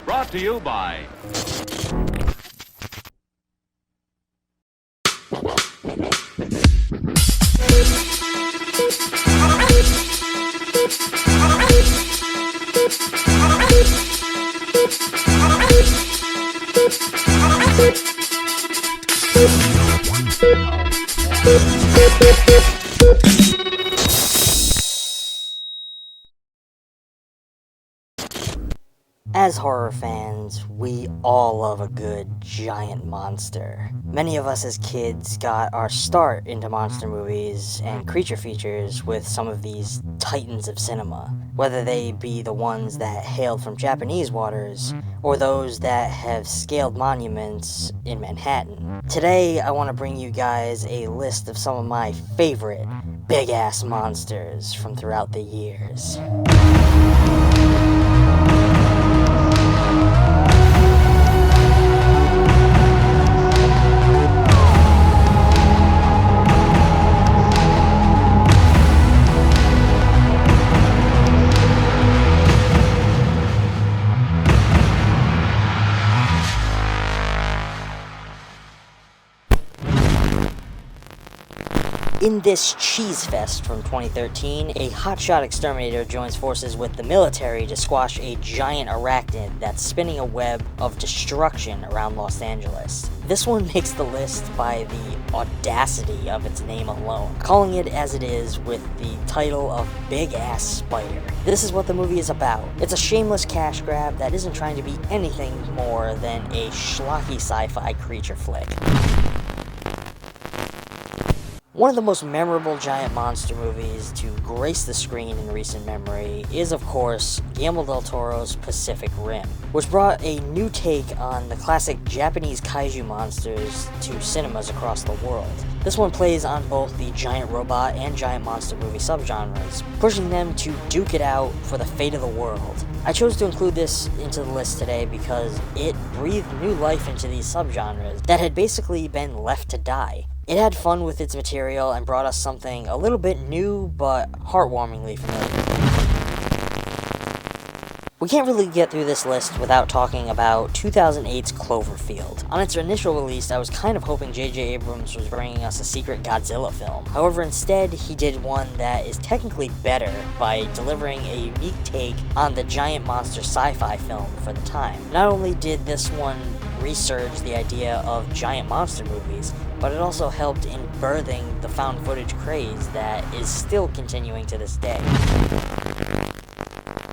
Brought to you by... As horror fans, we all love a good giant monster. Many of us as kids got our start into monster movies and creature features with some of these titans of cinema, whether they be the ones that hailed from Japanese waters or those that have scaled monuments in Manhattan. Today, I want to bring you guys a list of some of my favorite big-ass monsters from throughout the years. In this cheese fest from 2013, a hotshot exterminator joins forces with the military to squash a giant arachnid that's spinning a web of destruction around Los Angeles. This one makes the list by the audacity of its name alone, calling it as it is with the title of Big Ass Spider. This is what the movie is about. It's a shameless cash grab that isn't trying to be anything more than a schlocky sci-fi creature flick. One of the most memorable giant monster movies to grace the screen in recent memory is, of course, Guillermo del Toro's Pacific Rim, which brought a new take on the classic Japanese kaiju monsters to cinemas across the world. This one plays on both the giant robot and giant monster movie subgenres, pushing them to duke it out for the fate of the world. I chose to include this into the list today because it breathed new life into these subgenres that had basically been left to die. It had fun with its material and brought us something a little bit new but heartwarmingly familiar. We can't really get through this list without talking about 2008's Cloverfield. On its initial release, I was kind of hoping J.J. Abrams was bringing us a secret Godzilla film. However, instead, he did one that is technically better by delivering a unique take on the giant monster sci-fi film for the time. Not only did this one resurge the idea of giant monster movies, but it also helped in birthing the found footage craze that is still continuing to this day.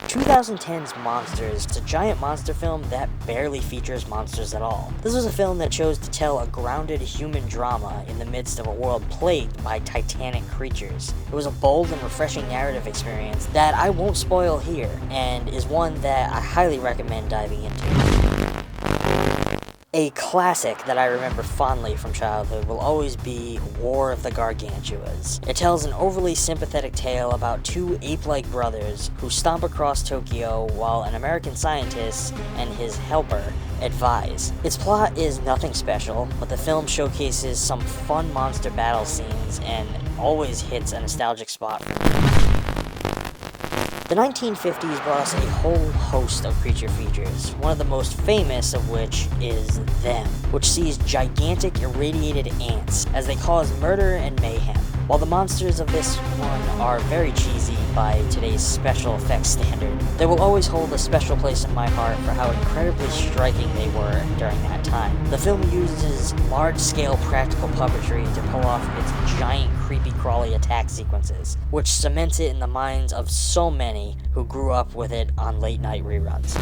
2010's Monsters is a giant monster film that barely features monsters at all. This was a film that chose to tell a grounded human drama in the midst of a world plagued by titanic creatures. It was a bold and refreshing narrative experience that I won't spoil here, and is one that I highly recommend diving into. A classic that I remember fondly from childhood will always be War of the Gargantuas. It tells an overly sympathetic tale about two ape-like brothers who stomp across Tokyo while an American scientist and his helper advise. Its plot is nothing special, but the film showcases some fun monster battle scenes and always hits a nostalgic spot for me. The 1950s brought us a whole host of creature features, one of the most famous of which is Them, which sees gigantic irradiated ants as they cause murder and mayhem. While the monsters of this one are very cheesy by today's special effects standard, they will always hold a special place in my heart for how incredibly striking they were during that time. The film uses large-scale practical puppetry to pull off its giant creepy crawly attack sequences, which cements it in the minds of so many who grew up with it on late-night reruns.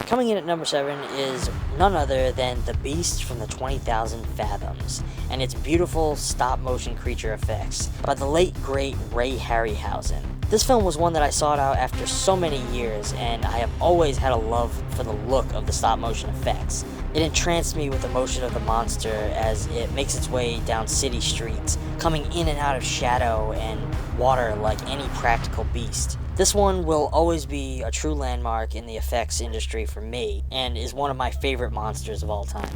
Coming in at number 7 is none other than The Beast from the 20,000 Fathoms, and its beautiful stop-motion creature effects by the late, great Ray Harryhausen. This film was one that I sought out after so many years, and I have always had a love for the look of the stop-motion effects. It entranced me with the motion of the monster as it makes its way down city streets, coming in and out of shadow and water like any practical beast. This one will always be a true landmark in the effects industry for me, and is one of my favorite monsters of all time.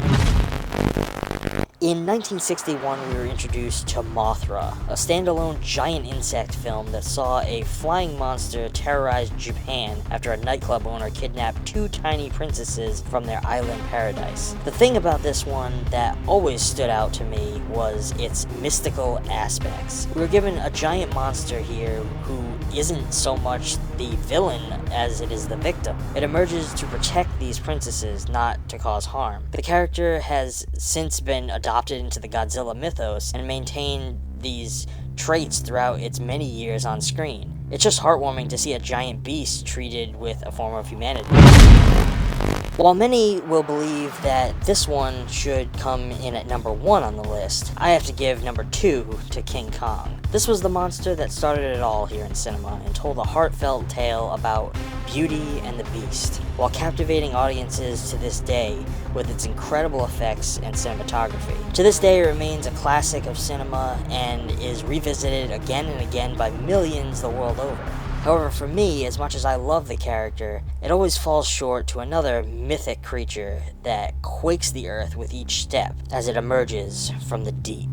In 1961, we were introduced to Mothra, a standalone giant insect film that saw a flying monster terrorize Japan after a nightclub owner kidnapped two tiny princesses from their island paradise. The thing about this one that always stood out to me was its mystical aspects. We were given a giant monster here who isn't so much the villain as it is the victim. It emerges to protect these princesses, not to cause harm. The character has since been adopted into the Godzilla mythos and maintained these traits throughout its many years on screen. It's just heartwarming to see a giant beast treated with a form of humanity. While many will believe that this one should come in at number 1 on the list, I have to give number 2 to King Kong. This was the monster that started it all here in cinema and told a heartfelt tale about Beauty and the Beast, while captivating audiences to this day with its incredible effects and cinematography. To this day, it remains a classic of cinema and is revisited again and again by millions the world over. However, for me, as much as I love the character, it always falls short to another mythic creature that quakes the earth with each step as it emerges from the deep.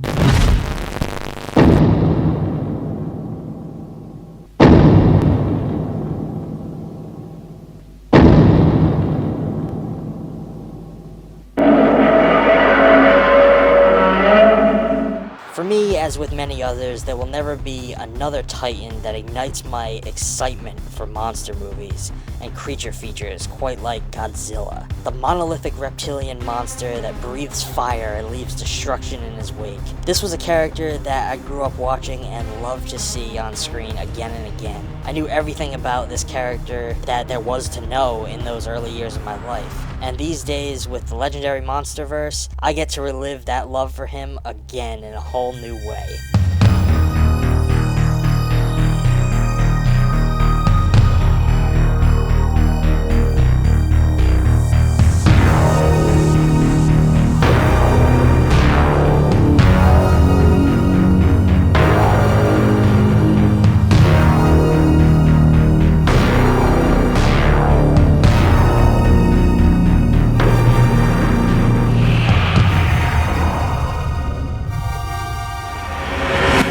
For me, as with many others, there will never be another Titan that ignites my excitement for monster movies and creature features quite like Godzilla. The monolithic reptilian monster that breathes fire and leaves destruction in his wake. This was a character that I grew up watching and loved to see on screen again and again. I knew everything about this character that there was to know in those early years of my life. And these days, with the legendary Monsterverse, I get to relive that love for him again in a whole new way.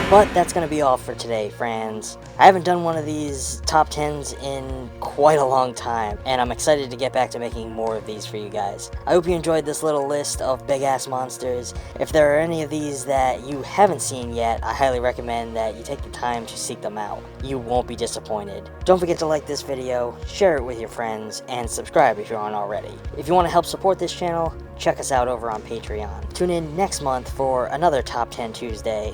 But that's going to be all for today, friends. I haven't done one of these top 10s in quite a long time, and I'm excited to get back to making more of these for you guys. I hope you enjoyed this little list of big-ass monsters. If there are any of these that you haven't seen yet, I highly recommend that you take the time to seek them out. You won't be disappointed. Don't forget to like this video, share it with your friends, and subscribe if you aren't already. If you want to help support this channel, check us out over on Patreon. Tune in next month for another Top 10 Tuesday.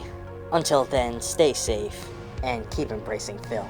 Until then, stay safe, and keep embracing film.